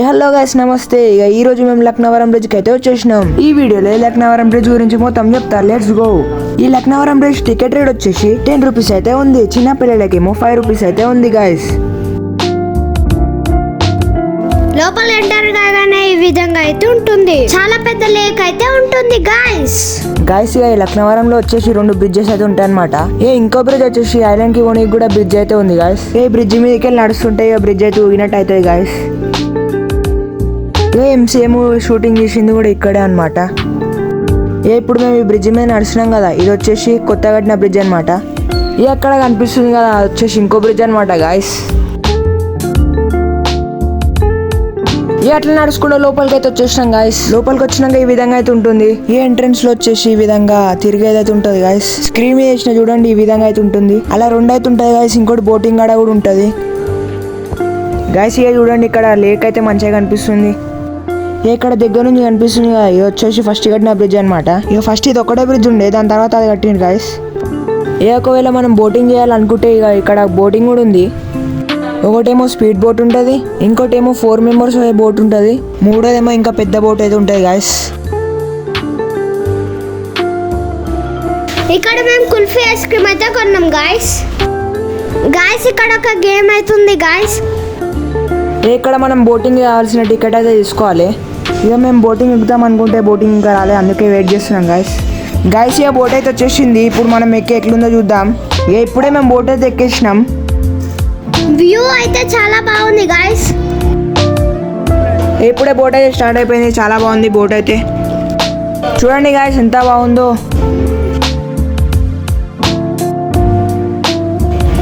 Hello guys నమస్తే. ఈ రోజు మేము లక్నవరం బ్రిడ్జ్ కి అయితే వచ్చేసినాం. ఈ వీడియోలో లక్నవరం బ్రిడ్జ్ గురించి మొత్తం చెప్తా. Let's go. ఈ లక్నవరం బ్రిడ్జ్ టికెట్ రేట్ వచ్చేసి 10 రూపీస్ అయితే ఉంది. చిన్న పిల్లలకేమో 5 రూపీస్ అయితే ఉంది గైస్. లోపల ఎంటర్ కాగానే ఈ విధంగా అయితే ఉంటుంది. చాలా పెద్ద లేక్ అయితే ఉంటుంది గైస్. ఇక ఈ లక్నవరంలో వచ్చేసి 2 బ్రిడ్జెస్ అయితే ఉంటాయి అనమాట. ఇంకో బ్రిడ్జ్ వచ్చేసి ఐలాండ్ కి పోనీకి కూడా బ్రిడ్జ్ అయితే ఉంది గైస్. ఈ బ్రిడ్జ్ మీదకి వెళ్ళి నడుస్తుంటే బ్రిడ్జ్ అయితే ఊగినట్టు అవుతుంది గైస్. ఎంసీఎం షూటింగ్ చేసింది కూడా ఇక్కడే అనమాట. ఇప్పుడు మేము ఈ బ్రిడ్జ్ మీద నడిచినాం కదా, ఇది వచ్చేసి కొత్త కట్టిన బ్రిడ్జ్ అనమాట. అక్కడ కనిపిస్తుంది కదా, వచ్చేసి ఇంకో బ్రిడ్జ్ అనమాట గాయస్. అట్లా నడుచుకుంటే లోపలికి అయితే వచ్చేసినాం గాయస్. లోపలికి వచ్చినాక ఈ విధంగా అయితే ఉంటుంది. ఈ ఎంట్రన్స్ లో వచ్చేసి ఈ విధంగా తిరిగేది అయితే ఉంటుంది గాయస్. స్క్రీన్ మీద వేసిన చూడండి, ఈ విధంగా అయితే ఉంటుంది. అలా 2 అయితే ఉంటుంది గాయస్. ఇంకోటి బోటింగ్ ఆడ కూడా ఉంటుంది గాయస్. చూడండి, ఇక్కడ లేక్ అయితే మంచిగా కనిపిస్తుంది. ఇక్కడ దగ్గర నుంచి కనిపిస్తుంది కదా, ఇది వచ్చేసి ఫస్ట్ కట్టిన బ్రిడ్జ్ అనమాట. ఫస్ట్ ఇది ఒకటే బ్రిడ్జ్ ఉండే, దాని తర్వాత అది కట్టింది గాయస్. ఒకవేళ మనం బోటింగ్ చేయాలనుకుంటే ఇక్కడ బోటింగ్ కూడా ఉంది. ఒకటేమో స్పీడ్ బోట్ ఉంటుంది, ఇంకోటేమో 4 మెంబర్స్ బోట్ ఉంటుంది, మూడోదేమో ఇంకా పెద్ద బోట్ అయితే ఉంటుంది గాయస్. ఇక్కడ మేము కుల్ఫీ ఐస్ క్రీమ్ అయితే కొన్నాం గాయస్. ఇక్కడ ఒక గేమ్ అవుతుంది గాయస్. ఇక్కడ మనం బోటింగ్ కావాల్సిన టికెట్ అయితే తీసుకోవాలి. మేము బోటింగ్ ఎక్కుతాం అనుకుంటే బోటింగ్ ఇంకా రాలే, అందుకే వెయిట్ చేస్తున్నాం గాయస్. బోట్ అయితే వచ్చేసింది. ఇప్పుడు మనం ఎట్లుందో చూద్దాం. ఇప్పుడే మేము బోట్ అయితే ఎక్కేసినాం. వ్యూ అయితే చాలా బాగుంది గాయస్. ఇప్పుడే బోట్ అయితే స్టార్ట్ అయిపోయింది. చాలా బాగుంది బోట్ అయితే. చూడండి గాయస్ ఎంత బాగుందో.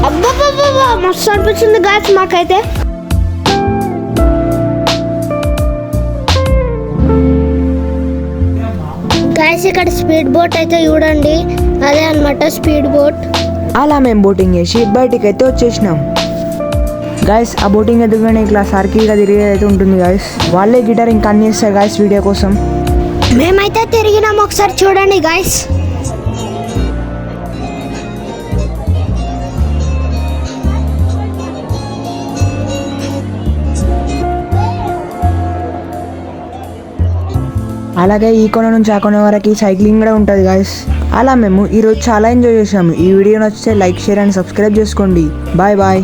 అబ్బబ్బబ్బా మస్తు అనిపిస్తుంది గాయస్ మాకైతే. గాయస్ ఇక్కడ స్పీడ్ బోట్ అయితే చూడండి, అదే అన్నమాట స్పీడ్ బోట్. అలా మేము బోటింగ్ చేసి బయటికి అయితే వచ్చేసినాం గాయస్. ఆ బోటింగ్ ఎదుగుగానే ఇట్లా సర్కిల్గా తిరిగేది అయితే ఉంటుంది గాయస్. వాళ్ళే గిటార్ ఇంకా అన్ని చేస్తారు గాయస్ వీడియో కోసం. మేమైతే తిరిగినాం, ఒకసారి చూడండి గాయస్. అలాగే ఈ కొన నుంచి ఆ కొన వరకు సైక్లింగ్ కూడా ఉంటుంది గాయస్. అలా మేము ఈరోజు చాలా ఎంజాయ్ చేసాము. ఈ వీడియో నచ్చితే లైక్, షేర్ అండ్ సబ్స్క్రైబ్ చేసుకోండి. Bye bye.